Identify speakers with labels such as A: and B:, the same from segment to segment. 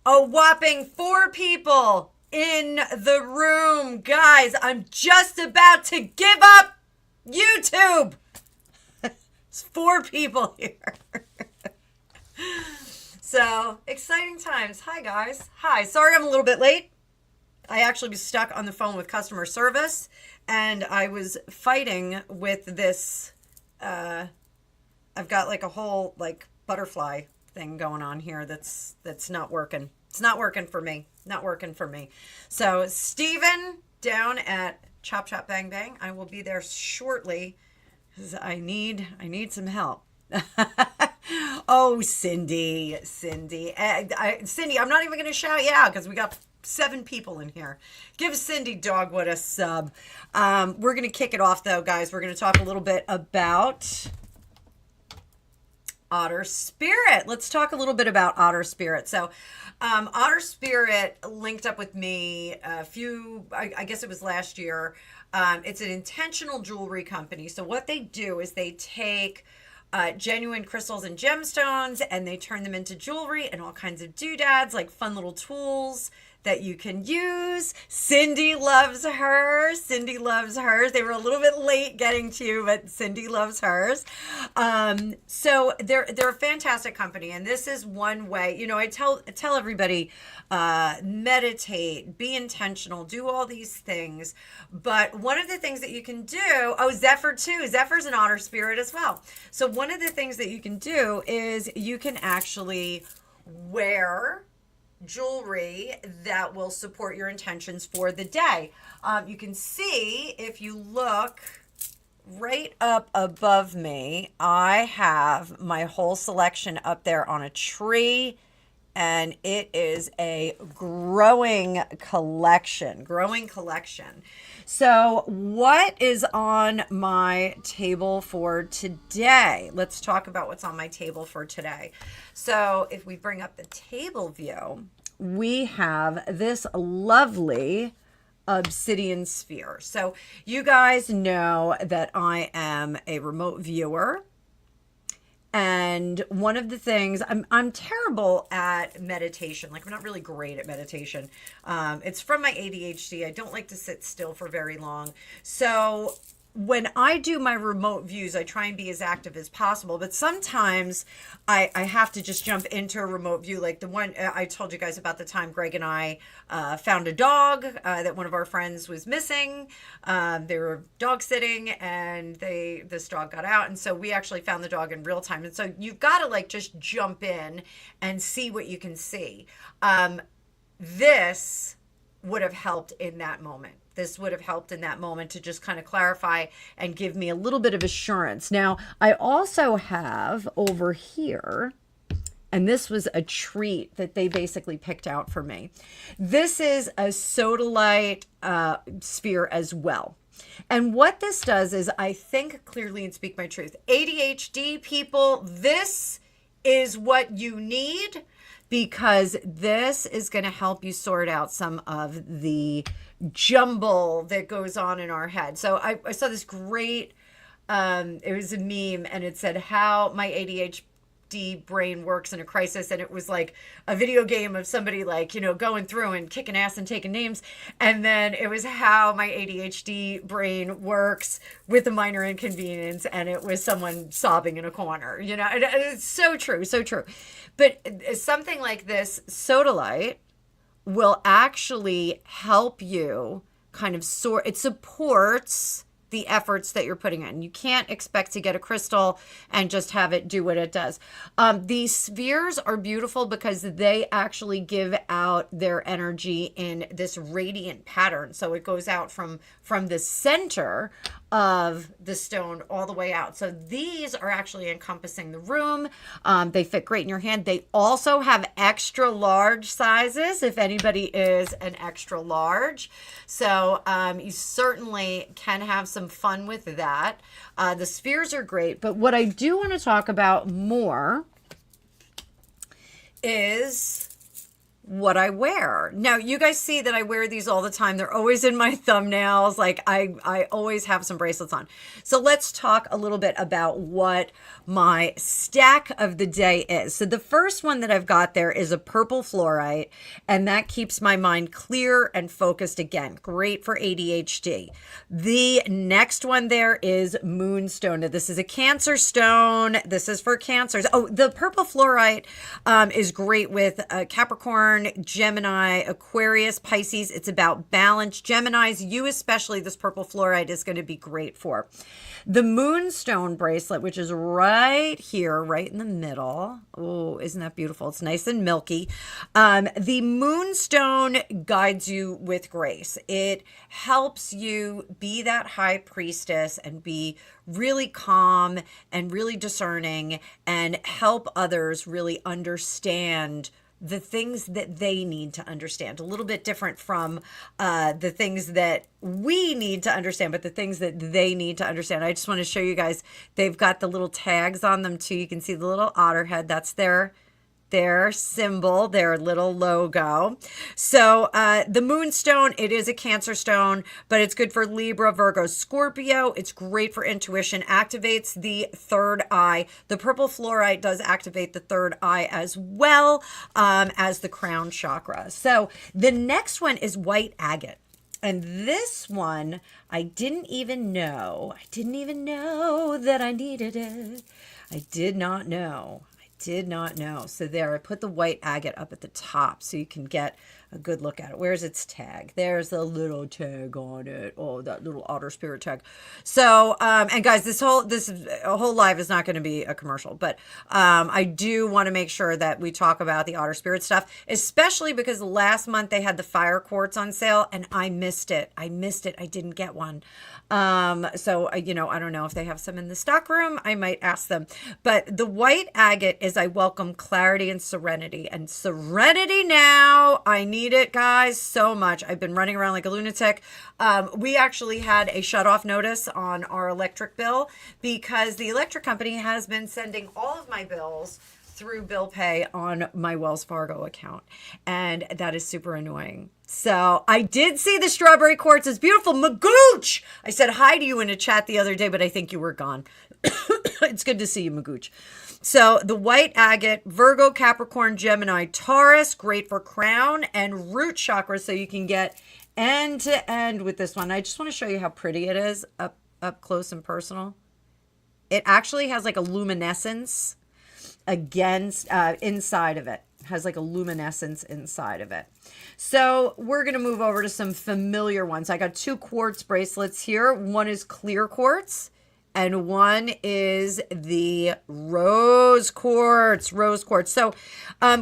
A: A whopping 4 people in the room. Guys, I'm just about to give up YouTube. It's 4 people here. So, exciting times. Hi, guys. Hi. Sorry I'm a little bit late. I actually was stuck on the phone with customer service, and I was fighting with this. I've got like a whole like butterfly thing going on here that's not working. It's not working for me. Not working for me. So Steven down at Chop Chop Bang Bang. I will be there shortly because I need some help. Oh, Cindy. Cindy, I'm not even going to shout you out because we got 7 people in here. Give Cindy Dogwood a sub. We're going to kick it off though, guys. We're going to talk a little bit about Otter Spirit. Let's talk a little bit about Otter Spirit. So Otter Spirit linked up with me I guess it was last year. It's an intentional jewelry company. So what they do is they take genuine crystals and gemstones and they turn them into jewelry and all kinds of doodads, like fun little tools that you can use. Cindy loves hers. Cindy loves hers. They were a little bit late getting to you, but Cindy loves hers. So they're a fantastic company, and this is one way. You know, I tell everybody, meditate, be intentional, do all these things. But one of the things that you can do, Zephyr too. Zephyr's an Otter Spirit as well. So one of the things that you can do is you can actually wear jewelry that will support your intentions for the day. You can see if you look right up above me, I have my whole selection up there on a tree, and it is a growing collection. So what is on my table for today? Let's talk about what's on my table for today. So if we bring up the table view, we have this lovely obsidian sphere. So you guys know that I am a remote viewer. And one of the things, I'm terrible at meditation. Like, I'm not really great at meditation. It's from my ADHD. I don't like to sit still for very long. So when I do my remote views, I try and be as active as possible. But sometimes I have to just jump into a remote view. Like the one I told you guys about, the time Greg and I found a dog that one of our friends was missing. They were dog sitting, and this dog got out. And so we actually found the dog in real time. And so you've got to like just jump in and see what you can see. This would have helped in that moment. This would have helped in that moment to just kind of clarify and give me a little bit of assurance. Now, I also have over here, and this was a treat that they basically picked out for me. This is a sodalite sphere as well. And what this does is I think clearly and speak my truth. ADHD people, this is what you need, because this is going to help you sort out some of the jumble that goes on in our head. So I saw this great it was a meme, and it said how my ADHD brain works in a crisis, and it was like a video game of somebody like, you know, going through and kicking ass and taking names, and then it was how my ADHD brain works with a minor inconvenience, and it was someone sobbing in a corner, you know. It's so true, so true. But something like this sodalite will actually help you kind of sort, it supports the efforts that you're putting in. You can't expect to get a crystal and just have it do what it does. These spheres are beautiful because they actually give out their energy in this radiant pattern. So it goes out from the center of the stone all the way out. So these are actually encompassing the room. They fit great in your hand. They also have extra large sizes if anybody is an extra large. So you certainly can have some fun with that. The spheres are great, but what I do want to talk about more is what I wear. Now, you guys see that I wear these all the time. They're always in my thumbnails. Like I always have some bracelets on. So let's talk a little bit about what my stack of the day is. So the first one that I've got there is a purple fluorite, and that keeps my mind clear and focused again. Great for ADHD. The next one there is moonstone. Now, this is a Cancer stone. This is for Cancers. Oh, the purple fluorite is great with Capricorn, Gemini, Aquarius, Pisces. It's about balance. Geminis, you especially, this purple fluorite is going to be great for. The moonstone bracelet, which is right here, right in the middle. Oh, isn't that beautiful? It's nice and milky. The moonstone guides you with grace. It helps you be that high priestess and be really calm and really discerning and help others really understand the things that they need to understand. A little bit different from the things that we need to understand, but the things that they need to understand. I just want to show you guys, they've got the little tags on them too. You can see the little otter head. That's their symbol, their little logo. So the moonstone, it is a Cancer stone, but it's good for Libra, Virgo, Scorpio. It's great for intuition, activates the third eye. The purple fluorite does activate the third eye as well as the crown chakra. So the next one is white agate. And this one, I didn't even know that I needed it. I did not know. So there, I put the white agate up at the top so you can get a good look at it. Where's its tag? There's the little tag on it. Oh, that little otter spirit tag. So, and guys, this whole live is not going to be a commercial, but I do want to make sure that we talk about the otter spirit stuff, especially because last month they had the fire quartz on sale and I missed it. I didn't get one. So, I don't know if they have some in the stock room. I might ask them. But the white agate is I welcome clarity and serenity. And serenity now, I need it, guys, so much. I've been running around like a lunatic. We actually had a shut-off notice on our electric bill because the electric company has been sending all of my bills through bill pay on my Wells Fargo account. And that is super annoying. So I did see the strawberry quartz. It's beautiful. Magooch! I said hi to you in a chat the other day, but I think you were gone. It's good to see you, Magooch. So the white agate, Virgo, Capricorn, Gemini, Taurus, great for crown and root chakra. So you can get end to end with this one. I just want to show you how pretty it is up close and personal. It actually has like a luminescence against inside of it. Has like a luminescence inside of it. So we're going to move over to some familiar ones. I got 2 quartz bracelets here. One is clear quartz and one is the rose quartz. So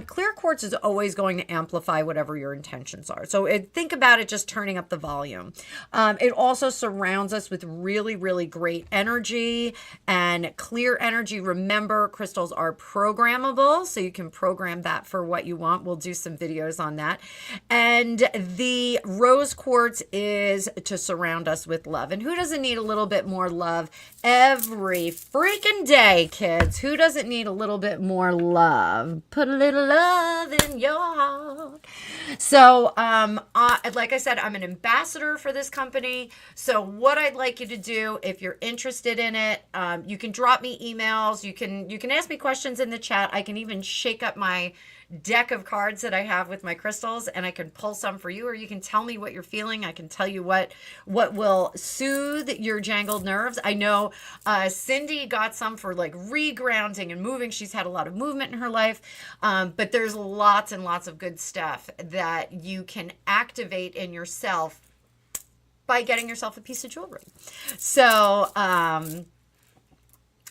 A: clear quartz is always going to amplify whatever your intentions are. So think about it just turning up the volume. It also surrounds us with really, really great energy and clear energy. Remember, crystals are programmable, so you can program that for what you want. We'll do some videos on that. And the rose quartz is to surround us with love. And who doesn't need a little bit more love every freaking day, kids? Who doesn't need a little bit more love? Put a little love in your heart. So, like I said, I'm an ambassador for this company. So what I'd like you to do, if you're interested in it, you can drop me emails. You can ask me questions in the chat. I can even shake up my deck of cards that I have with my crystals, and I can pull some for you, or you can tell me what you're feeling. I can tell you what will soothe your jangled nerves. I know Cindy got some for like regrounding and moving. She's had a lot of movement in her life, but there's lots and lots of good stuff that you can activate in yourself by getting yourself a piece of jewelry. So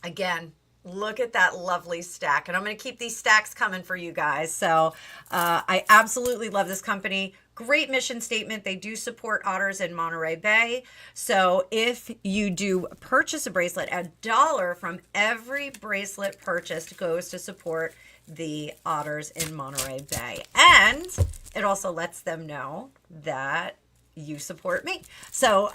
A: again, look at that lovely stack. And I'm going to keep these stacks coming for you guys. So I absolutely love this company. Great mission statement. They do support otters in Monterey Bay. So if you do purchase a bracelet, $1 from every bracelet purchased goes to support the otters in Monterey Bay. And it also lets them know that you support me. So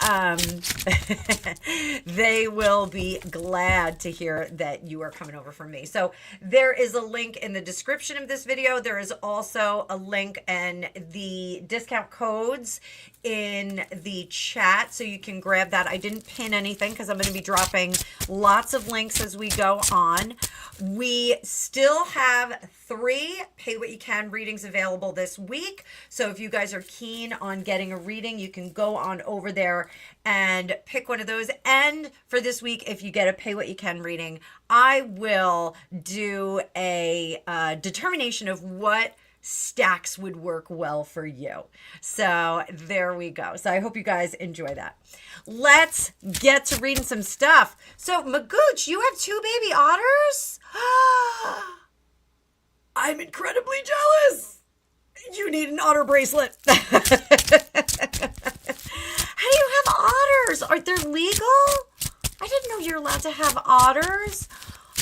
A: they will be glad to hear that you are coming over for me. So there is a link in the description of this video. There is also a link and the discount codes in the chat, so you can grab that. I didn't pin anything because I'm going to be dropping lots of links as we go on. We still have 3 Pay What You Can readings available this week. So if you guys are keen on getting a reading, you can go on over there and pick one of those. And for this week, if you get a Pay What You Can reading, I will do a determination of what stacks would work well for you. So there we go. So I hope you guys enjoy that. Let's get to reading some stuff. So Magooch, you have 2 baby otters? I'm incredibly jealous. You need an otter bracelet. How do you have otters? Are they legal? I didn't know you're allowed to have otters.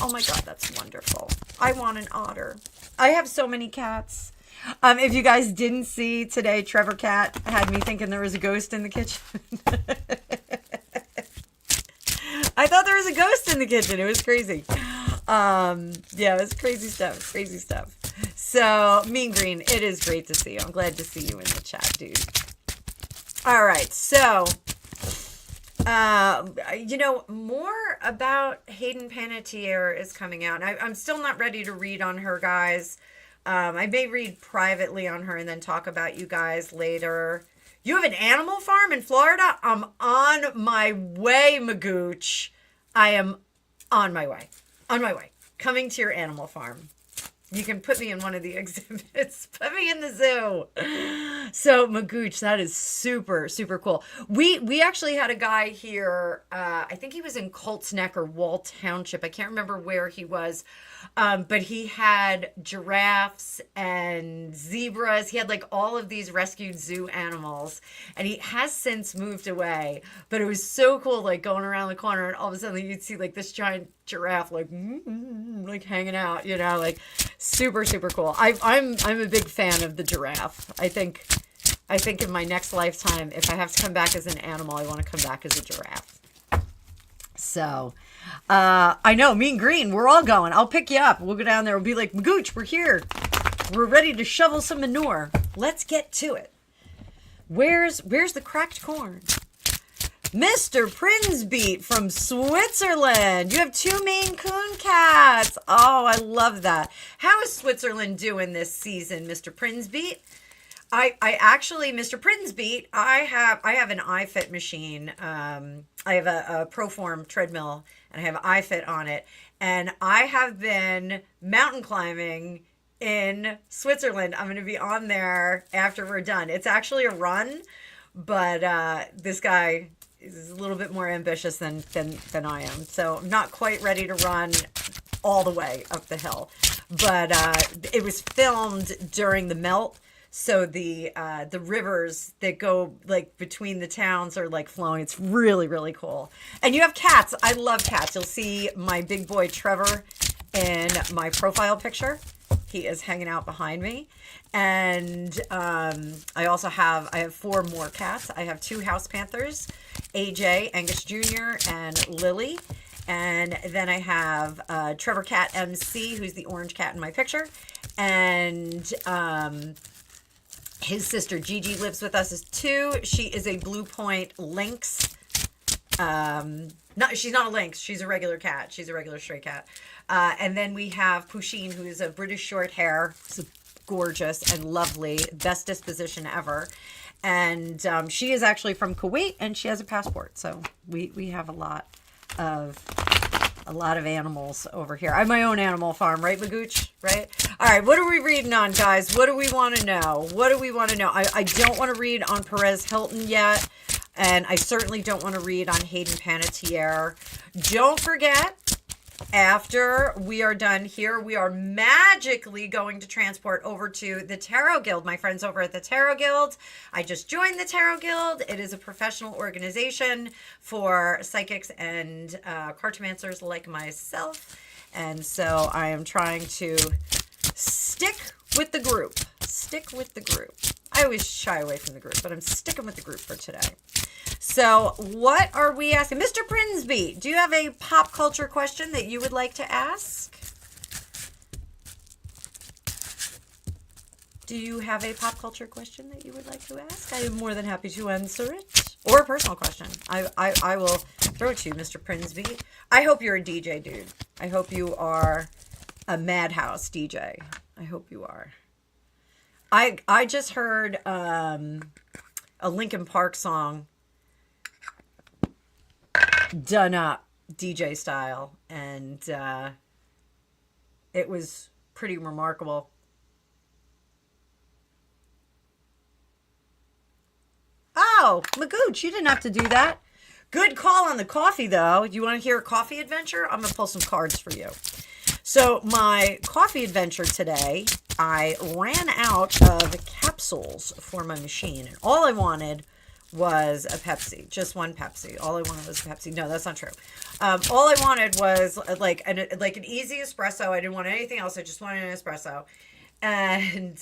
A: Oh my God, that's wonderful. I want an otter. I have so many cats. If you guys didn't see today, Trevor Cat had me thinking there was a ghost in the kitchen. I thought there was a ghost in the kitchen. It was crazy. Yeah, it was crazy stuff. Crazy stuff. So, Mean Green, it is great to see you. I'm glad to see you in the chat, dude. All right, so you know, more about Hayden Panettiere is coming out. I'm still not ready to read on her, guys. I may read privately on her and then talk about you guys later. You have an animal farm in Florida? I'm on my way, Magooch. I am on my way. On my way. Coming to your animal farm. You can put me in one of the exhibits. Put me in the zoo. So, Magooch, that is super, super cool. We actually had a guy here, I think he was in Colts Neck or Wall Township. I can't remember where he was. But he had giraffes and zebras. He had like all of these rescued zoo animals. And he has since moved away. But it was so cool, like going around the corner and all of a sudden you'd see like this giant giraffe like hanging out, you know, like super, super cool. I'm a big fan of the giraffe. I think in my next lifetime, if I have to come back as an animal, I want to come back as a giraffe. So, I know, Mean Green, we're all going. I'll pick you up. We'll go down there. We'll be like, Magooch, we're here. We're ready to shovel some manure. Let's get to it. Where's the cracked corn? Mr. Prinsbeat from Switzerland. You have 2 Maine Coon cats. Oh, I love that. How is Switzerland doing this season, Mr. Prinsbeat? I actually, Mr. Prinsbeat, I have an iFit machine. I have a Proform treadmill and I have iFit on it. And I have been mountain climbing in Switzerland. I'm going to be on there after we're done. It's actually a run, but this guy is a little bit more ambitious than I am. So I'm not quite ready to run all the way up the hill. But it was filmed during the melt. So the rivers that go like between the towns are like flowing. It's really, really cool. And you have cats. I love cats. You'll see my big boy Trevor in my profile picture. He is hanging out behind me. And I have 4 more cats. I have 2 house panthers, AJ, Angus Jr., and Lily. And then I have Trevor Cat MC, who's the orange cat in my picture. And His sister Gigi lives with us as 2. She is a Blue Point Lynx. No, she's not a lynx. She's a regular cat. She's a regular stray cat. And then we have Pusheen, who is a British short hair. She's gorgeous and lovely. Best disposition ever. And she is actually from Kuwait, and she has a passport. So we have a lot of animals over here. I have my own animal farm, right, Magooch? Right? All right, what are we reading on, guys? What do we want to know? What do we want to know? I don't want to read on Perez Hilton yet. And I certainly don't want to read on Hayden Panettiere. Don't forget, after we are done here, we are magically going to transport over to the Tarot Guild. My friends over at the Tarot Guild. I just joined the Tarot Guild. It is a professional organization for psychics and cartomancers like myself. And so I am trying to stick with the group. Stick with the group. I always shy away from the group, but I'm sticking with the group for today. So what are we asking? Mr. Prinsby, do you have a pop culture question that you would like to ask? Do you have a pop culture question that you would like to ask? I am more than happy to answer it. Or a personal question. I will throw it to you, Mr. Prinsby. I hope you're a DJ, dude. I hope you are a Madhouse DJ. I hope you are. I just heard a Linkin Park song done up DJ style, and it was pretty remarkable. Oh, Magooch, you didn't have to do that. Good call on the coffee, though. You want to hear a coffee adventure? I'm going to pull some cards for you. So my coffee adventure today, I ran out of capsules for my machine. And all I wanted was a Pepsi, just one Pepsi. All I wanted was a Pepsi. No, that's not true. All I wanted was like an easy espresso. I didn't want anything else. I just wanted an espresso. And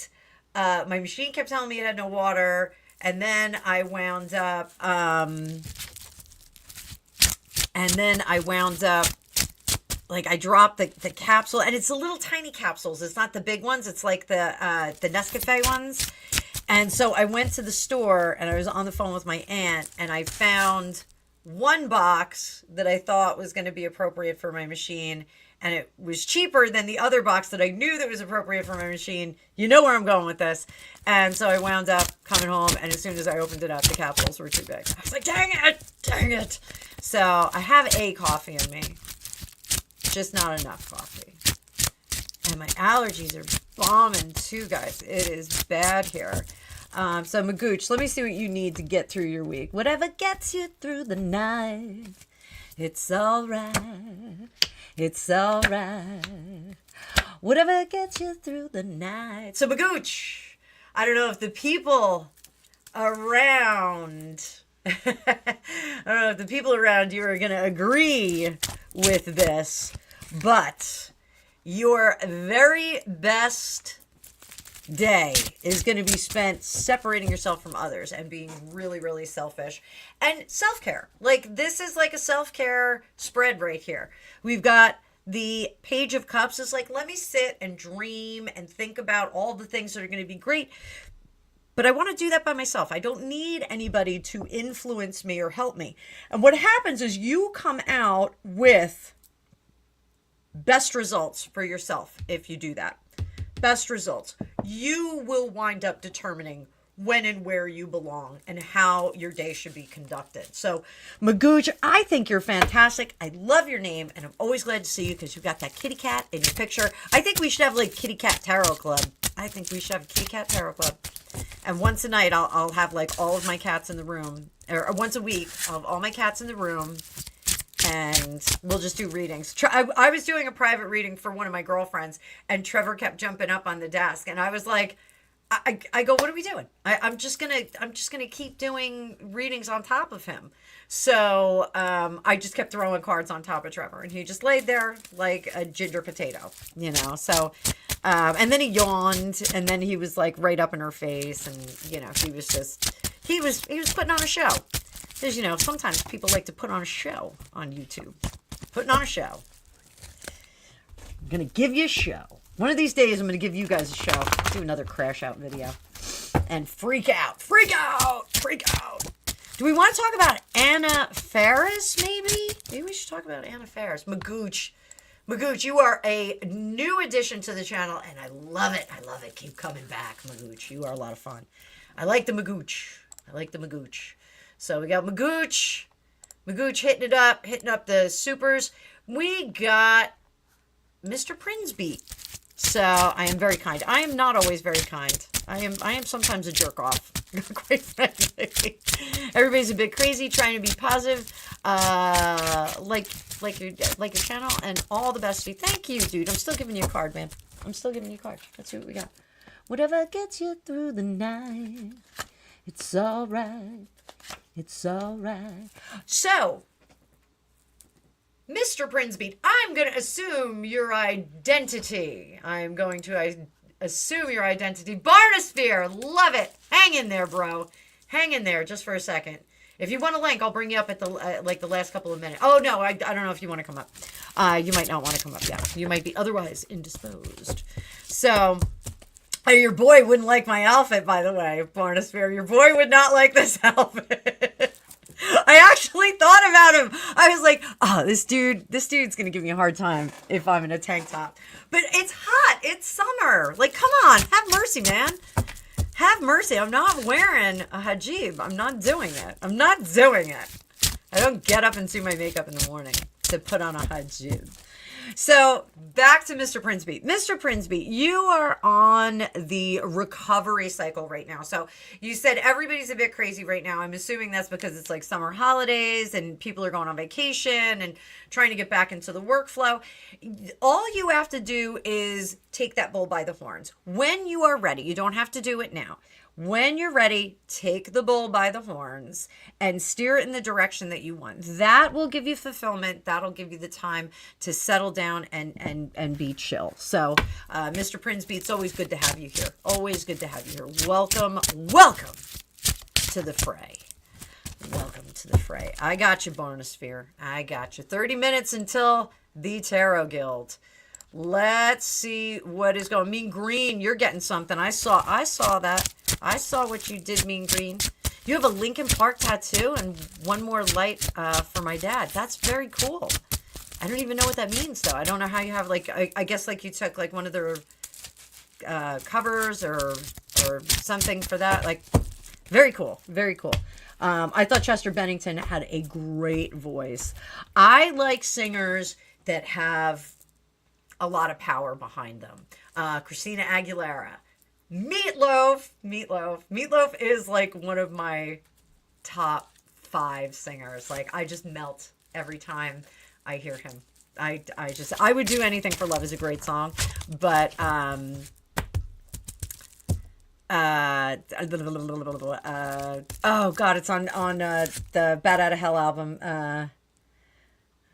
A: my machine kept telling me it had no water. And then I wound up, like I dropped the capsule, and it's the little tiny capsules. It's not the big ones. It's like the Nescafe ones. And so I went to the store, and I was on the phone with my aunt, and I found one box that I thought was going to be appropriate for my machine, and it was cheaper than the other box that I knew that was appropriate for my machine. You know where I'm going with this. And so I wound up coming home, and as soon as I opened it up, the capsules were too big. I was like, dang it. So I have a coffee in me, just not enough coffee. And my allergies are bombing too, guys. It is bad here. So Magooch, let me see what you need to get through your week. Whatever gets you through the night, it's all right. It's all right. Whatever gets you through the night. So Magooch, I don't know if the people around, you are going to agree with this, but your very best day is going to be spent separating yourself from others and being really, really selfish. And self-care. Like, this is like a self-care spread right here. We've got the Page of Cups. Is like, let me sit and dream and think about all the things that are going to be great. But I want to do that by myself. I don't need anybody to influence me or help me. And what happens is you come out with best results for yourself if you do that. Best results. You will wind up determining when and where you belong and how your day should be conducted. So, Magooch, I think you're fantastic. I love your name, and I'm always glad to see you because you've got that kitty cat in your picture. I think we should have like Kitty Cat Tarot Club. I think we should have a Kitty Cat Tarot Club. And once a night, I'll have like all of my cats in the room, or once a week, I'll have all my cats in the room, and we'll just do readings. I was doing a private reading for one of my girlfriends, and Trevor kept jumping up on the desk, and I was like, I go, what are we doing? I'm just gonna keep doing readings on top of him. So I just kept throwing cards on top of Trevor, and he just laid there like a ginger potato, you know. So and then he yawned, and then he was like right up in her face, and you know, he was putting on a show. Because, you know, sometimes people like to put on a show on YouTube. Putting on a show. I'm going to give you a show. One of these days, I'm going to give you guys a show. Do another crash out video. and freak out, freak out, freak out. Do we want to talk about Anna Faris, maybe? Maybe we should talk about Anna Faris. Magooch. Magooch, you are a new addition to the channel, and I love it. I love it. Keep coming back, Magooch. You are a lot of fun. I like the Magooch. I like the Magooch. So we got Magooch. Magooch hitting up the supers. We got Mr. Prinsby. So I am very kind. I am not always very kind. I am sometimes a jerk off, quite frankly. Everybody's a bit crazy, trying to be positive, like your channel, and all the best to you. Thank you, dude. I'm still giving you a card, man. I'm still giving you a card. Let's see what we got. Whatever gets you through the night, it's all right. It's all right. So, Mr. Prinsby, I'm going to assume your identity. I'm going to assume your identity. Barnosphere, love it. Hang in there, bro. Hang in there just for a second. If you want a link, I'll bring you up at the like the last couple of minutes. Oh, no, I don't know if you want to come up. You might not want to come up, yeah. You might be otherwise indisposed. So, your boy wouldn't like my outfit, by the way, Barnosphere. Your boy would not like this outfit. I actually thought about him. I was like, oh, this dude's going to give me a hard time if I'm in a tank top. But it's hot. It's summer. Like, come on. Have mercy, man. Have mercy. I'm not wearing a hijab. I'm not doing it. I'm not doing it. I don't get up and do my makeup in the morning to put on a hijab. So back to Mr. Prinsby. Mr. Prinsby, you are on the recovery cycle right now. So you said everybody's a bit crazy right now. I'm assuming that's because it's like summer holidays and people are going on vacation and trying to get back into the workflow. All you have to do is take that bull by the horns. When you are ready, you don't have to do it now. When you're ready, take the bull by the horns and steer it in the direction that you want. That will give you fulfillment. That'll give you the time to settle down and be chill. So, Mr. Prinsby, it's always good to have you here. Always good to have you here. Welcome to the fray. Welcome to the fray. I got you, Barnosphere. I got you. 30 minutes until the Tarot Guild. Let's see what is going. Mean Green, you're getting something. I saw that. I saw what you did, Mean Green. You have a Lincoln Park tattoo and one more light for my dad. That's very cool. I don't even know what that means, though. I don't know how you have, like, I guess, like, you took, like, one of their covers or something for that. Like, very cool. Very cool. I thought Chester Bennington had a great voice. I like singers that have a lot of power behind them. Christina Aguilera. Meatloaf is like one of my top 5 singers. Like, I just melt every time I hear him. I would do anything for love is a great song, but oh god, it's on the Bat Out of Hell album.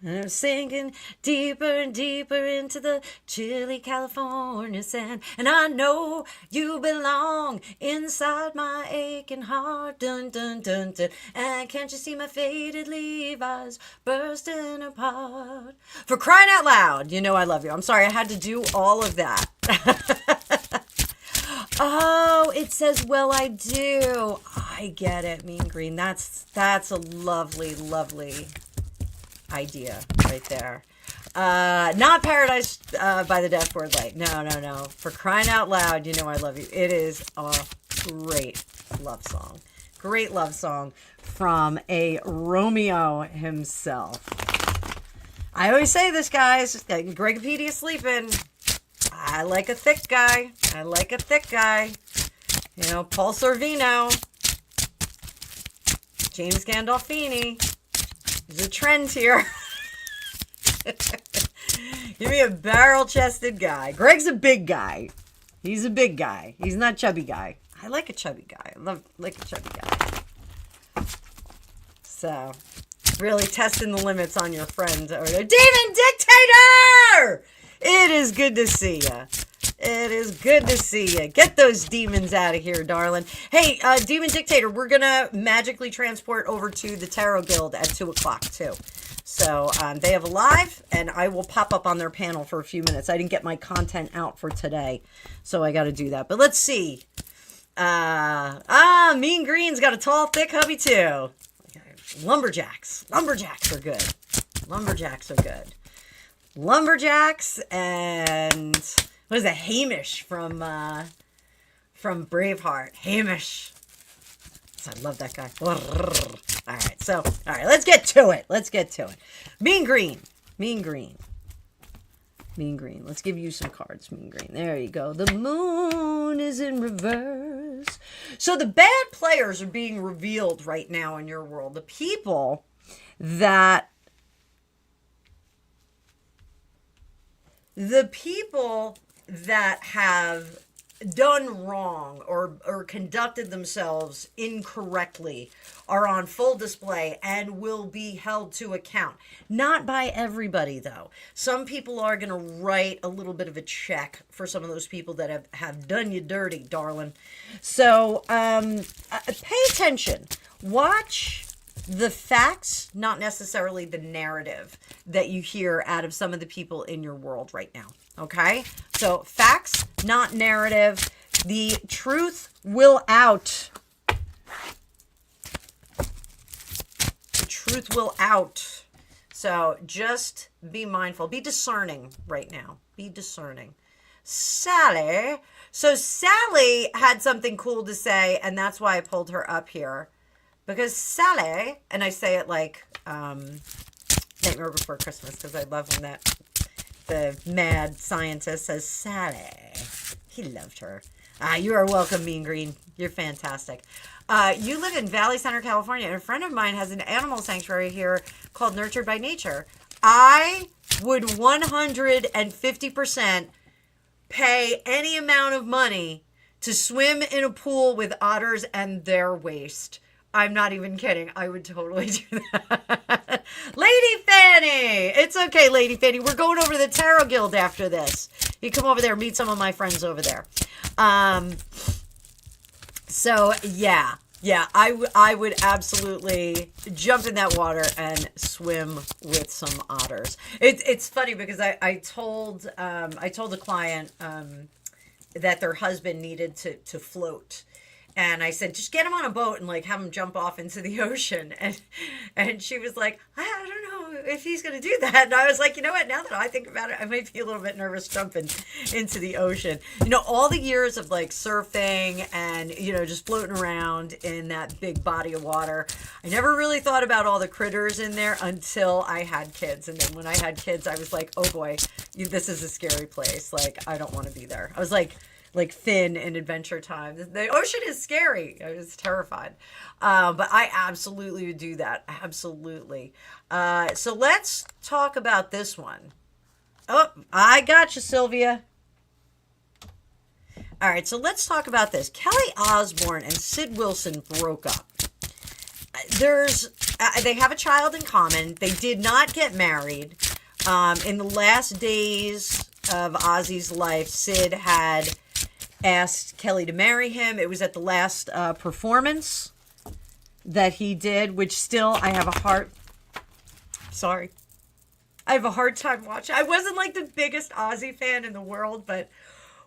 A: I'm sinking deeper and deeper into the chilly California sand, and I know you belong inside my aching heart. Dun dun dun dun. And can't you see my faded Levi's bursting apart? For crying out loud, you know I love you. I'm sorry I had to do all of that. Oh, it says, well, I do. I get it, Mean Green. That's a lovely, lovely idea right there. Not Paradise by the Dashboard Light. No. For crying out loud, you know I love you. It is a great love song. Great love song from a Romeo himself. I always say this, guys. Gregopedia sleeping. I like a thick guy. You know, Paul Sorvino. James Gandolfini. There's a trend here. Give me a barrel-chested guy. Greg's a big guy. He's a big guy. He's not a chubby guy. I like a chubby guy. Like a chubby guy. So, really testing the limits on your friend over there. Demon Dictator! It is good to see ya. It is good to see you. Get those demons out of here, darling. Hey, Demon Dictator, we're going to magically transport over to the Tarot Guild at 2 o'clock, too. So they have a live, and I will pop up on their panel for a few minutes. I didn't get my content out for today, so I got to do that. But let's see. Mean Green's got a tall, thick hubby too. Lumberjacks. Lumberjacks are good. Lumberjacks are good. Lumberjacks and what is it? Hamish from Braveheart. Hamish. I love that guy. All right, let's get to it. Mean Green. Mean Green. Mean Green. Let's give you some cards, Mean Green. There you go. The moon is in reverse. So the bad players are being revealed right now in your world. The people that have done wrong or conducted themselves incorrectly are on full display and will be held to account. Not by everybody, though. Some people are going to write a little bit of a check for some of those people that have done you dirty, darling. So pay attention. Watch the facts, not necessarily the narrative that you hear out of some of the people in your world right now. Okay? So facts, not narrative. The truth will out. The truth will out. So just be mindful. Be discerning right now. Be discerning. Sally. So Sally had something cool to say, and that's why I pulled her up here. Because Sally, and I say it like Nightmare Before Christmas, because I love when the mad scientist says Sally. He loved her. You are welcome, Mean Green. You're fantastic. You live in Valley Center, California, and a friend of mine has an animal sanctuary here called Nurtured by Nature. I would 150% pay any amount of money to swim in a pool with otters and their waste. I'm not even kidding. I would totally do that. Lady Fanny! It's okay, Lady Fanny. We're going over to the Tarot Guild after this. You come over there, meet some of my friends over there. So, yeah, I would absolutely jump in that water and swim with some otters. It's funny because I told the client that their husband needed to float. And I said, just get him on a boat and like have him jump off into the ocean. And she was like, I don't know if he's going to do that. And I was like, you know what? Now that I think about it, I might be a little bit nervous jumping into the ocean. You know, all the years of like surfing and, you know, just floating around in that big body of water, I never really thought about all the critters in there until I had kids. And then when I had kids, I was like, oh boy, this is a scary place. Like, I don't want to be there. I was like Finn in Adventure Time. The ocean is scary. I was terrified. But I absolutely would do that. Absolutely. So let's talk about this one. Oh, I got you, Sylvia. All right, so let's talk about this. Kelly Osbourne and Sid Wilson broke up. They have a child in common. They did not get married. In the last days of Ozzy's life, Sid had asked Kelly to marry him. It was at the last performance that he did, which still I have a hard time watching. I wasn't like the biggest Ozzy fan in the world, but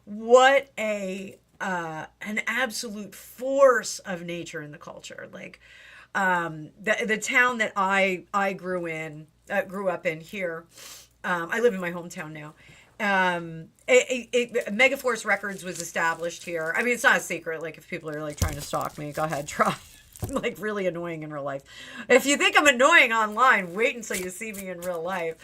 A: what an absolute force of nature in the culture. Like the town that I grew up in here. I live in my hometown now. Megaforce Records was established here. I mean, it's not a secret. Like, if people are like trying to stalk me, go ahead, try. I'm like really annoying in real life. If you think I'm annoying online, wait until you see me in real life.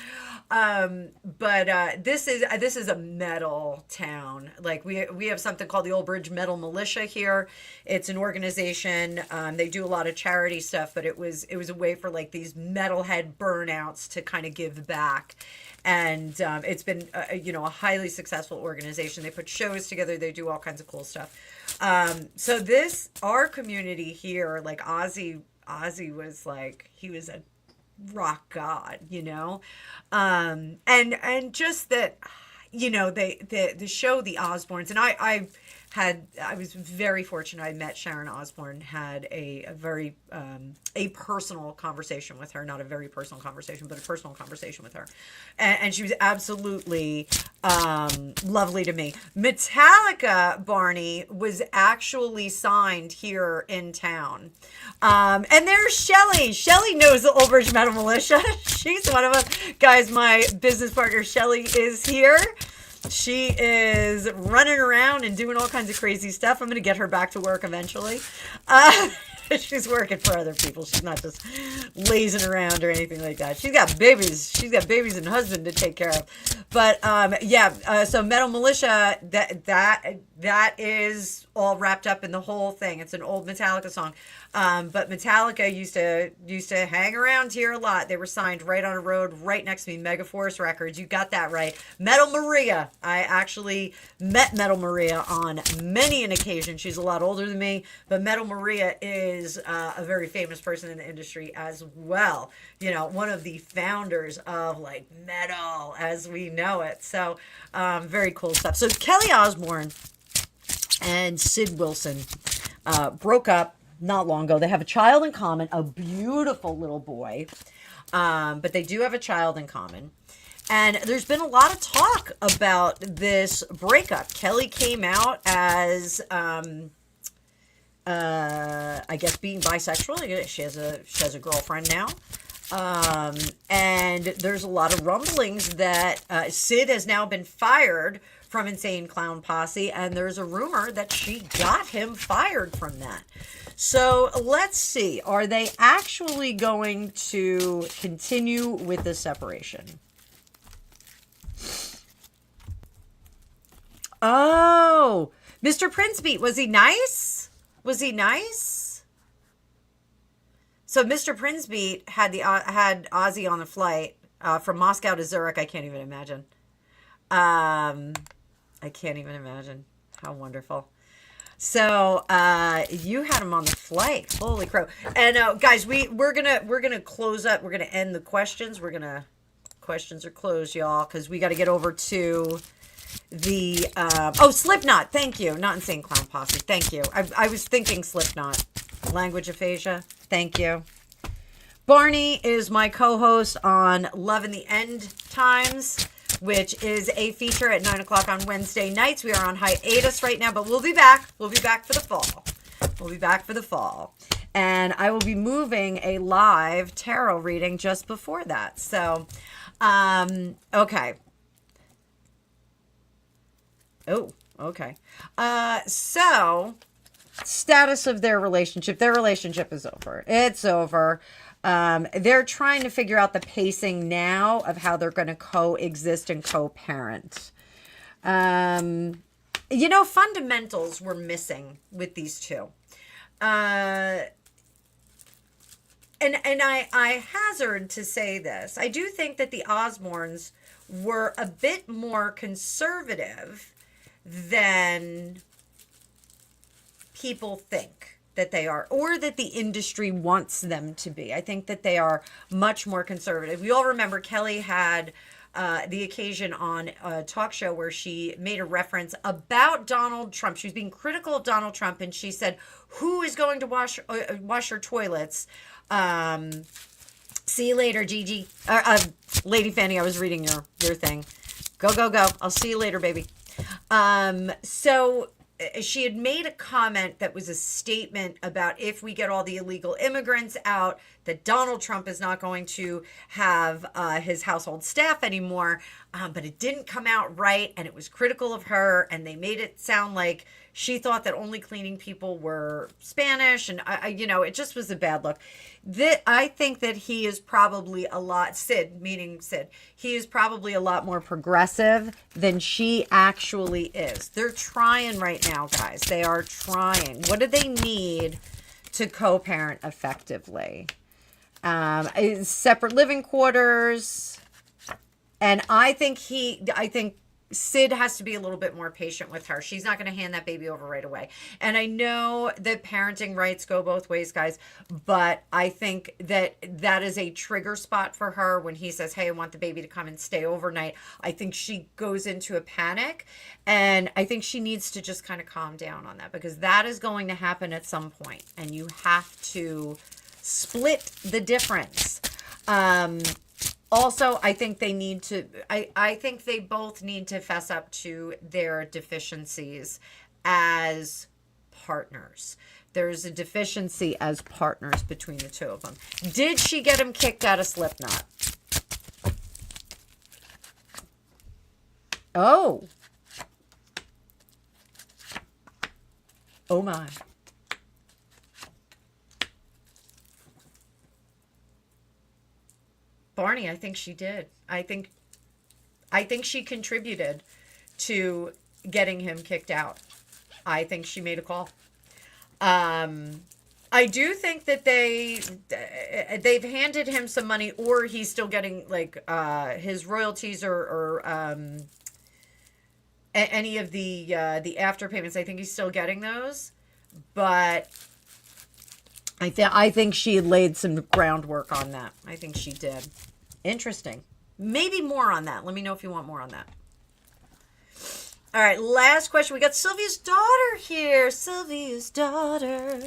A: But this is a metal town. Like we have something called the Old Bridge Metal Militia here. It's an organization. They do a lot of charity stuff, but it was a way for like these metalhead burnouts to kind of give back. And it's been, a highly successful organization. They put shows together. They do all kinds of cool stuff. So our community here, like Ozzy was like, he was a rock god, and just that, you know, the show The Osbournes, and I was very fortunate. I met Sharon Osbourne, had a very a personal conversation with her, not a very personal conversation, but a personal conversation with her, and she was absolutely lovely to me. Metallica, Barney, was actually signed here in town, and there's Shelly. Shelly knows the Old Bridge Metal Militia. She's one of us, guys. My business partner Shelly is here. She is running around and doing all kinds of crazy stuff. I'm going to get her back to work eventually. She's working for other people. She's not just lazing around or anything like that. She's got babies. She's got babies and husband to take care of. But yeah, so Metal Militia, that is all wrapped up in the whole thing. It's an old Metallica song. But Metallica used to hang around here a lot. They were signed right on a road right next to me, Megaforce Records. You got that right. Metal Maria. I actually met Metal Maria on many an occasion. She's a lot older than me, but Metal Maria is a very famous person in the industry as well. You know, one of the founders of like metal as we know it. So very cool stuff. So Kelly Osbourne and Sid Wilson broke up not long ago. They have a child in common, a beautiful little boy, but they do have a child in common. And there's been a lot of talk about this breakup. Kelly came out as, I guess, being bisexual. She has a girlfriend now. And there's a lot of rumblings that Sid has now been fired from Insane Clown Posse, and there's a rumor that she got him fired from that. So let's see. Are they actually going to continue with the separation? Oh, Mr. Princebeat, was he nice? Was he nice? So Mr. Princebeat had Ozzy on the flight from Moscow to Zurich. I can't even imagine. I can't even imagine. How wonderful. So you had him on the flight. Holy crow. And guys, we're gonna close up. We're gonna end the questions. Questions are closed, y'all, because we got to get over to the Slipknot. Thank you. Not Insane Clown Posse. Thank you. I was thinking Slipknot. Language Aphasia. Thank you. Barney is my co-host on Love in the End Times, which is a feature at 9 o'clock on Wednesday nights. We are on hiatus right now, but we'll be back. We'll be back for the fall. We'll be back for the fall. And I will be moving a live tarot reading just before that. So, okay. Oh, okay. So, status of their relationship. Their relationship is over. It's over. They're trying to figure out the pacing now of how they're going to coexist and co-parent. Fundamentals were missing with these two. And I hazard to say this. I do think that the Osbournes were a bit more conservative than people think that they are, or that the industry wants them to be. I think that they are much more conservative. We all remember Kelly had the occasion on a talk show where she made a reference about Donald Trump. She was being critical of Donald Trump, and she said, "Who is going to wash your toilets?" See you later, Gigi. Lady Fanny, I was reading your thing. Go, go, go. I'll see you later, baby. So she had made a comment that was a statement about if we get all the illegal immigrants out, that Donald Trump is not going to have his household staff anymore. But it didn't come out right, and it was critical of her, and they made it sound like she thought that only cleaning people were Spanish, and it just was a bad look. I think that he is probably Sid, he is probably a lot more progressive than she actually is. They're trying right now, guys. They are trying. What do they need to co-parent effectively? Separate living quarters. And I think Sid has to be a little bit more patient with her. She's not going to hand that baby over right away. And I know that parenting rights go both ways, guys, but I think that that is a trigger spot for her when he says, hey, I want the baby to come and stay overnight. I think she goes into a panic, and I think she needs to just kind of calm down on that, because that is going to happen at some point, and you have to split the difference. Also, I think they need to, I think they both need to fess up to their deficiencies as partners. There's a deficiency as partners between the two of them. Did she get him kicked out of Slipknot? Oh. Oh my. Barney, I think she did. I think she contributed to getting him kicked out. I think she made a call. I do think that they've handed him some money, or he's still getting like his royalties or any of the after payments. I think he's still getting those, but I think she laid some groundwork on that. I think she did. Interesting. Maybe more on that. Let me know if you want more on that. All right, last question. We got Sylvia's daughter here. Sylvia's daughter.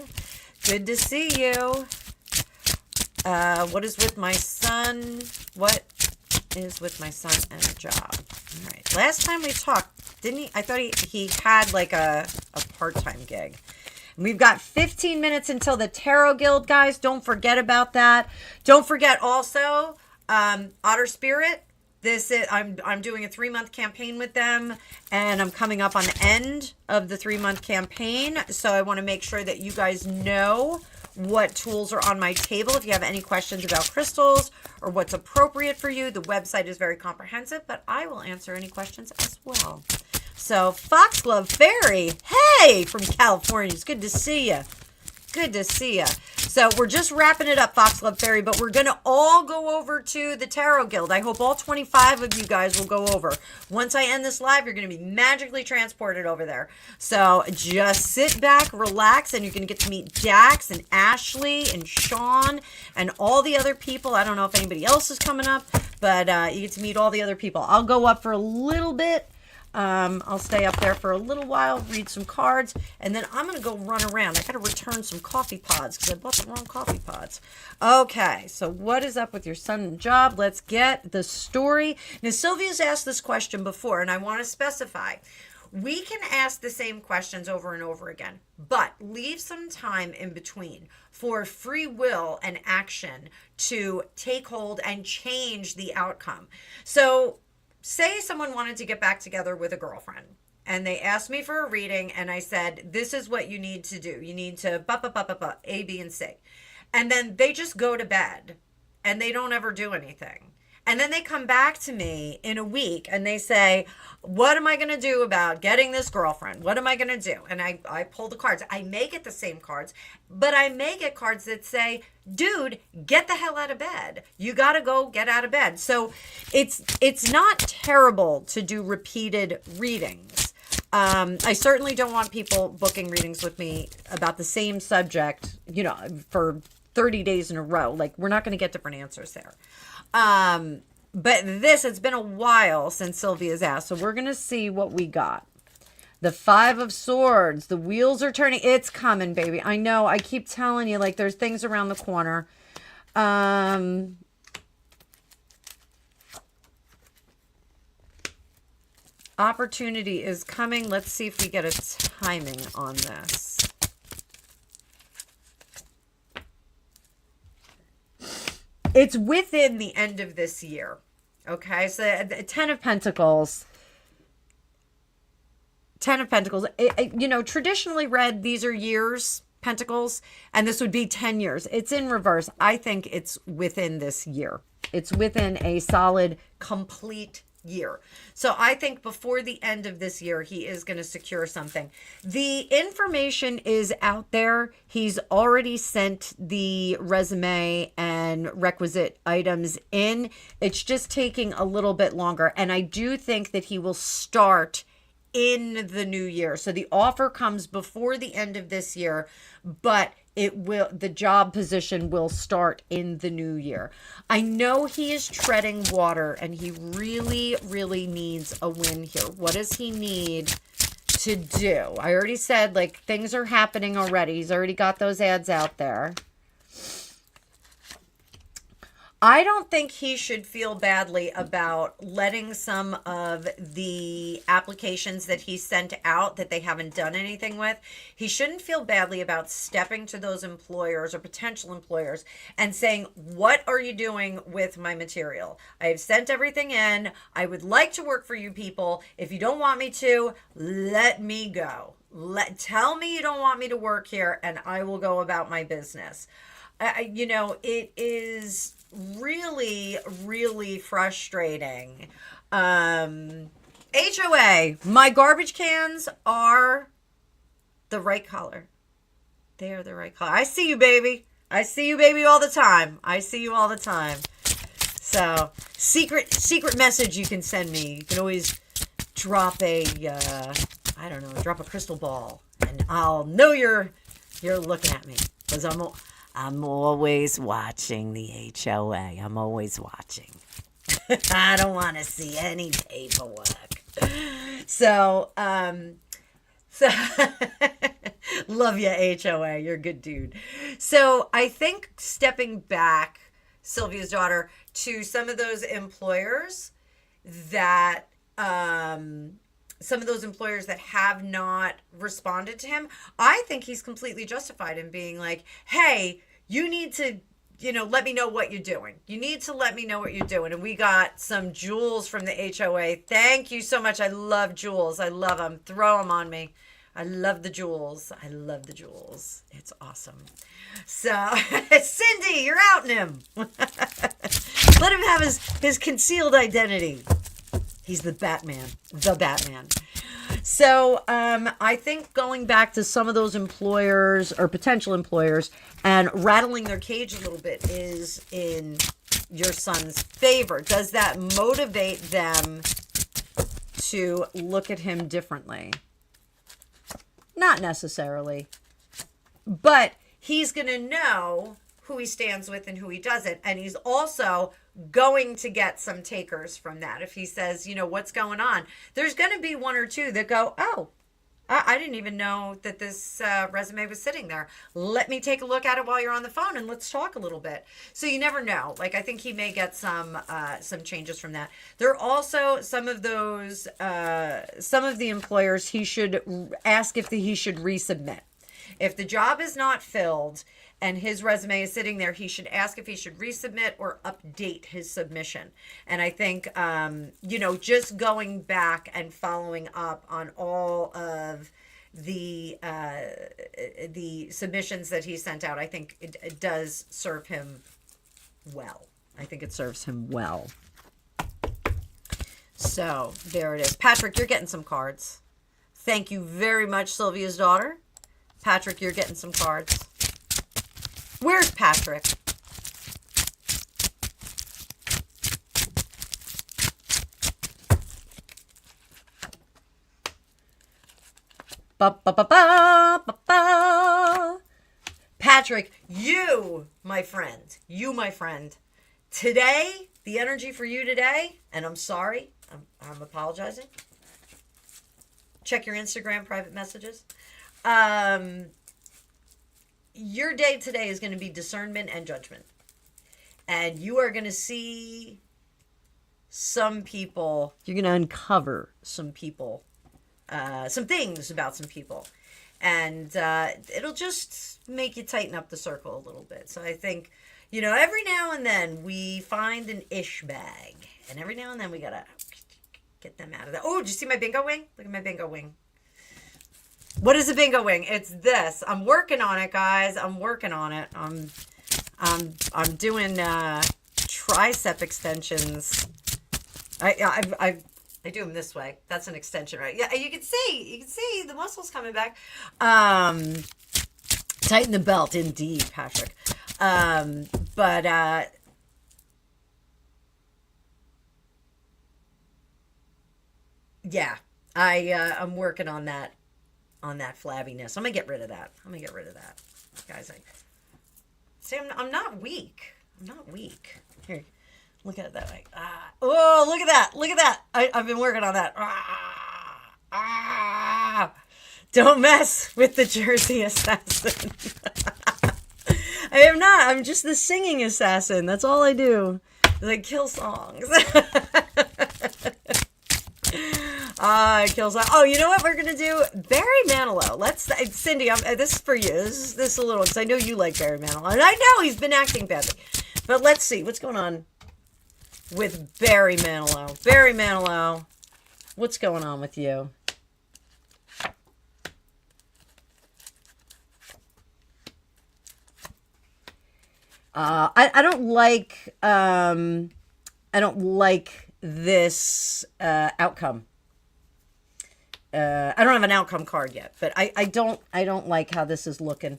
A: Good to see you. What is with my son? What is with my son and a job? All right. Last time we talked, didn't he? I thought he had like a part-time gig. We've got 15 minutes until the Tarot Guild, guys. Don't forget about that. Don't forget also, Otter Spirit. I'm doing a 3-month campaign with them, and I'm coming up on the end of the 3-month campaign. So I want to make sure that you guys know what tools are on my table. If you have any questions about crystals or what's appropriate for you, the website is very comprehensive, but I will answer any questions as well. So Foxglove Fairy, hey, from California. It's good to see you. Good to see you. So we're just wrapping it up, Foxglove Fairy, but we're going to all go over to the Tarot Guild. I hope all 25 of you guys will go over. Once I end this live, you're going to be magically transported over there. So just sit back, relax, and you're going to get to meet Dax and Ashley and Sean and all the other people. I don't know if anybody else is coming up, but you get to meet all the other people. I'll go up for a little bit. I'll stay up there for a little while, read some cards, and then I'm going to go run around. I got to return some coffee pods because I bought the wrong coffee pods. Okay, so what is up with your son and job? Let's get the story. Now, Sylvia's asked this question before, and I want to specify. We can ask the same questions over and over again, but leave some time in between for free will and action to take hold and change the outcome. So, say someone wanted to get back together with a girlfriend and they asked me for a reading, and I said, this is what you need to do. You need to A, B, and C. And then they just go to bed and they don't ever do anything. And then they come back to me in a week and they say, what am I going to do about getting this girlfriend? What am I going to do? And I pull the cards. I may get the same cards, but I may get cards that say, dude, get the hell out of bed. You got to go get out of bed. So it's not terrible to do repeated readings. I certainly don't want people booking readings with me about the same subject, for 30 days in a row. Like, we're not going to get different answers there. But it's been a while since Sylvia's asked, so we're going to see what we got. The 5 of Swords, the wheels are turning. It's coming, baby. I know, I keep telling you, like, there's things around the corner. Opportunity is coming. Let's see if we get a timing on this. It's within the end of this year. Okay, so the 10 of Pentacles. 10 of Pentacles. Traditionally read, these are years, Pentacles, and this would be 10 years. It's in reverse. I think it's within this year. It's within a solid, complete year. So I think before the end of this year, he is going to secure something. The information is out there. He's already sent the resume and requisite items in. It's just taking a little bit longer. And I do think that he will start in the new year. So the offer comes before the end of this year, but the job position will start in the new year. I know he is treading water and he really, really needs a win here. What does he need to do? I already said, like, things are happening already. He's already got those ads out there. I don't think he should feel badly about letting some of the applications that he sent out that they haven't done anything with. He shouldn't feel badly about stepping to those employers or potential employers and saying, what are you doing with my material? I have sent everything in. I would like to work for you people. If you don't want me to, let me go. Tell me you don't want me to work here and I will go about my business. It is really, really frustrating. HOA, my garbage cans are the right color. They are the right color. I see you, baby. I see you, baby, all the time. I see you all the time. So, secret message you can send me. You can always drop drop a crystal ball, and I'll know you're looking at me, because I'm always watching the HOA. I'm always watching. I don't want to see any paperwork. So love you, HOA. You're a good dude. So I think stepping back, Sylvia's daughter, to some of those employers that have not responded to him, I think he's completely justified in being like, hey, you need to, let me know what you're doing. You need to let me know what you're doing. And we got some jewels from the HOA. Thank you so much. I love jewels. I love them. Throw them on me. I love the jewels. I love the jewels. It's awesome. So, Cindy, you're outing him. Let him have his concealed identity. He's the Batman. The Batman. So I think going back to some of those employers or potential employers and rattling their cage a little bit is in your son's favor. Does that motivate them to look at him differently? Not necessarily. But he's going to know who he stands with and who he doesn't. And he's also going to get some takers from that. If he says, what's going on? There's going to be one or two that go, oh, I didn't even know that this resume was sitting there. Let me take a look at it while you're on the phone and let's talk a little bit. So you never know. Like, I think he may get some changes from that. There are also some of those, some of the employers he should ask if he should resubmit. If the job is not filled and his resume is sitting there, he should ask if he should resubmit or update his submission. And I think, just going back and following up on all of the submissions that he sent out, I think it does serve him well. I think it serves him well. So there it is. Patrick, you're getting some cards. Thank you very much, Sylvia's daughter. Patrick, you're getting some cards. Where's Patrick? Patrick, you, my friend, today, the energy for you today, and I'm sorry, I'm apologizing. Check your Instagram private messages. Your day today is going to be discernment and judgment. And you are going to see some people, you're going to uncover some people, some things about some people. And it'll just make you tighten up the circle a little bit. So I think, every now and then we find an ish bag. And every now and then we got to get them out of there. Oh, did you see my bingo wing? Look at my bingo wing. What is a bingo wing? It's this. I'm working on it, guys. I'm working on it. I'm doing tricep extensions I do them this way. That's an extension, right? Yeah, you can see the muscles coming back. Um, Tighten the belt, indeed, Patrick. But yeah, I'm working on that flabbiness. I'm gonna get rid of that. I'm gonna get rid of that, guys. See, I'm not weak. I'm not weak. Here, look at it that way. Oh, look at that. Look at that. I've been working on that. Don't mess with the Jersey assassin. I am not. I'm just the singing assassin. That's all I do. I kill songs. I kill songs. Oh, you know what we're gonna do? Barry Manilow. Cindy. This is for you. This is a little because I know you like Barry Manilow, and I know he's been acting badly. But let's see what's going on with Barry Manilow. Barry Manilow, what's going on with you? I don't like I don't like this outcome. I don't have an outcome card yet, but I don't like how this is looking.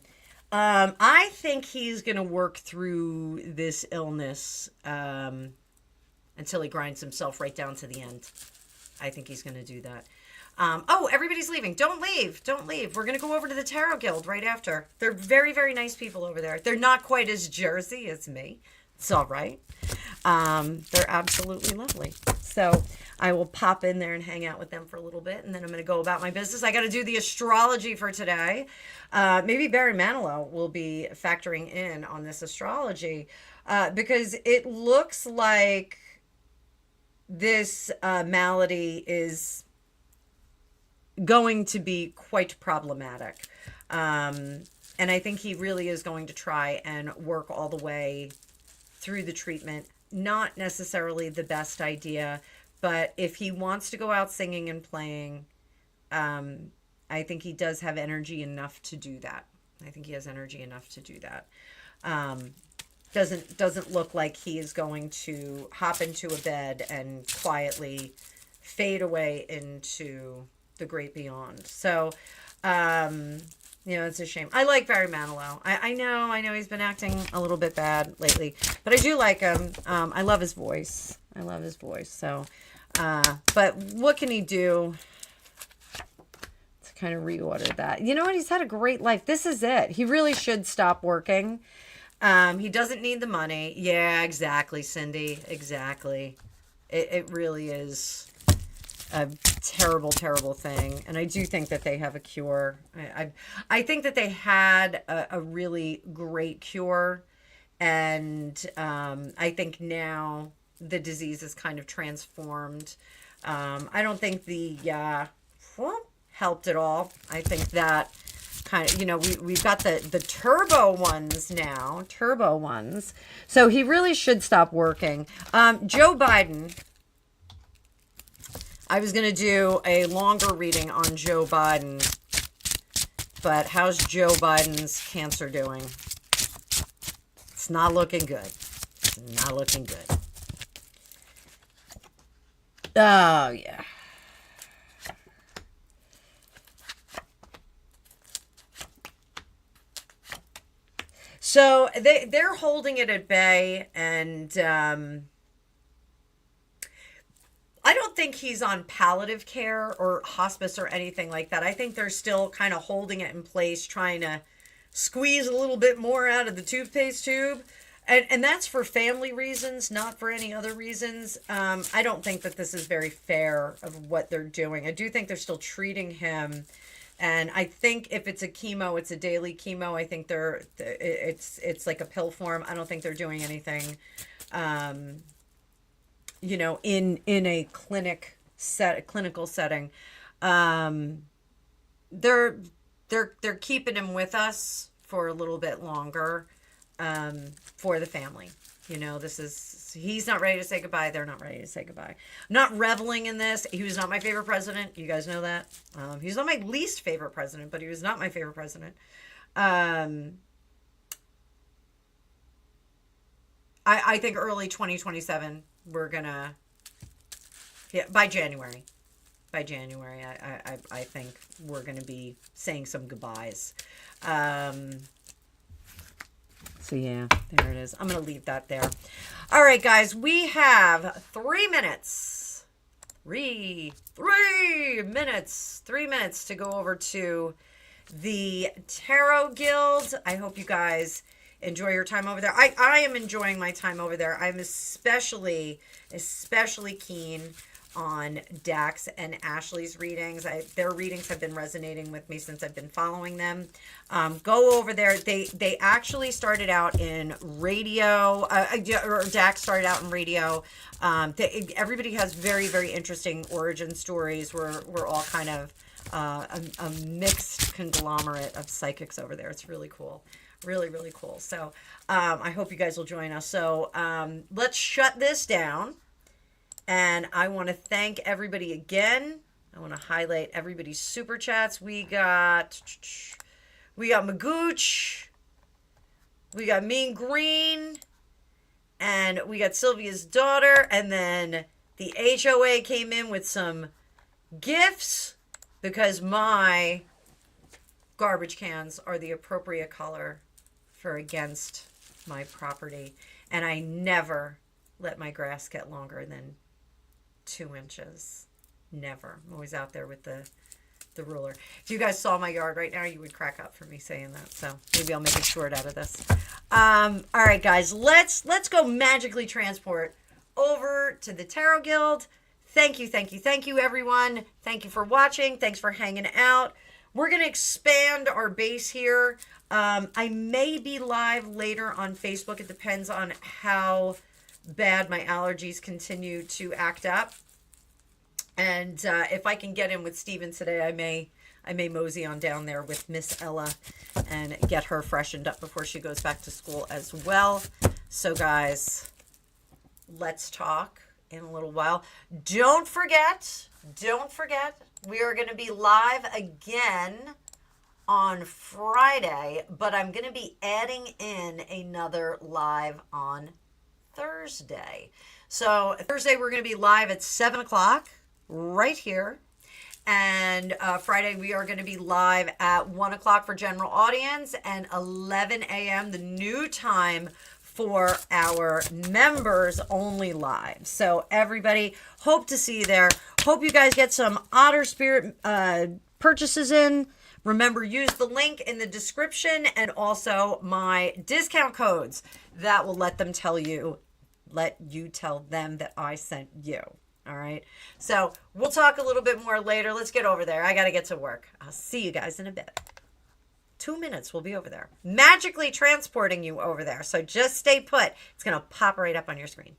A: I think he's gonna work through this illness until he grinds himself right down to the end. I think he's gonna do that. Oh, everybody's leaving. Don't leave. Don't leave. We're going to go over to the Tarot Guild right after. They're very, very nice people over there. They're not quite as Jersey as me. It's all right. They're absolutely lovely. So I will pop in there and hang out with them for a little bit, and then I'm going to go about my business. I got to do the astrology for today. Maybe Barry Manilow will be factoring in on this astrology because it looks like this malady is going to be quite problematic. And I think he really is going to try and work all the way through the treatment. Not necessarily the best idea, but if he wants to go out singing and playing, I think he does have energy enough to do that. I think he has energy enough to do that. Doesn't look like he is going to hop into a bed and quietly fade away into the great beyond. So, it's a shame. I like Barry Manilow. I know he's been acting a little bit bad lately, but I do like him. I love his voice. So, but what can he do to kind of reorder that? You know what? He's had a great life. This is it. He really should stop working. He doesn't need the money. Yeah, exactly, Cindy. Exactly. It really is a terrible, terrible thing. And I do think that they have a cure. I think that they had a really great cure. And I think now the disease is kind of transformed. I don't think the helped at all. I think that kind of, we've got the turbo ones now. Turbo ones. So he really should stop working. Joe Biden. I was going to do a longer reading on Joe Biden, but how's Joe Biden's cancer doing? It's not looking good. It's not looking good. Oh, yeah. So they're holding it at bay, and I don't think he's on palliative care or hospice or anything like that. I think they're still kind of holding it in place, trying to squeeze a little bit more out of the toothpaste tube. And that's for family reasons, not for any other reasons. I don't think that this is very fair of what they're doing. I do think they're still treating him. And I think if it's a chemo, it's a daily chemo. I think it's like a pill form. I don't think they're doing anything in a clinical setting. They're keeping him with us for a little bit longer, for the family. He's not ready to say goodbye. They're not ready to say goodbye. I'm not reveling in this. He was not my favorite president. You guys know that. He's not my least favorite president, but he was not my favorite president. I think early 2027, we're gonna Yeah, by January. By January, I think we're going to be saying some goodbyes. So yeah, there it is. I'm going to leave that there. All right, guys, we have 3 minutes. 3 minutes. 3 minutes to go over to the Tarot Guild. I hope you guys enjoy your time over there. I am enjoying my time over there. I'm especially keen on Dax and Ashley's readings. Their readings have been resonating with me since I've been following them. Go over there. They actually started out in radio, or Dax started out in radio. Everybody has very, very interesting origin stories. We're all kind of a mixed conglomerate of psychics over there. It's really cool. Really, really cool. So I hope you guys will join us. So let's shut this down. And I want to thank everybody again. I want to highlight everybody's super chats. We got Magooch. We got Mean Green. And we got Sylvia's daughter. And then the HOA came in with some gifts because my garbage cans are the appropriate color for against my property. And I never let my grass get longer than 2 inches. Never. I'm always out there with the ruler. If you guys saw my yard right now, you would crack up for me saying that. So maybe I'll make a short out of this. All right, guys, let's go magically transport over to the Tarot Guild. Thank you, everyone. Thank you for watching. Thanks for hanging out. We're going to expand our base here. I may be live later on Facebook. It depends on how bad my allergies continue to act up. And if I can get in with Steven today, I may mosey on down there with Miss Ella and get her freshened up before she goes back to school as well. So guys, let's talk in a little while. Don't forget, we are going to be live again on Friday, but I'm going to be adding in another live on Thursday. So Thursday we're going to be live at 7 o'clock right here. And Friday we are going to be live at 1 o'clock for general audience and 11 a.m. the new time for our members only live. So everybody, hope to see you there. Hope you guys get some Otter Spirit purchases in. Remember, use the link in the description and also my discount codes that will let you tell them that I sent you. All right. So we'll talk a little bit more later. Let's get over there. I got to get to work. I'll see you guys in a bit. 2 minutes. We'll be over there. Magically transporting you over there. So just stay put. It's going to pop right up on your screen.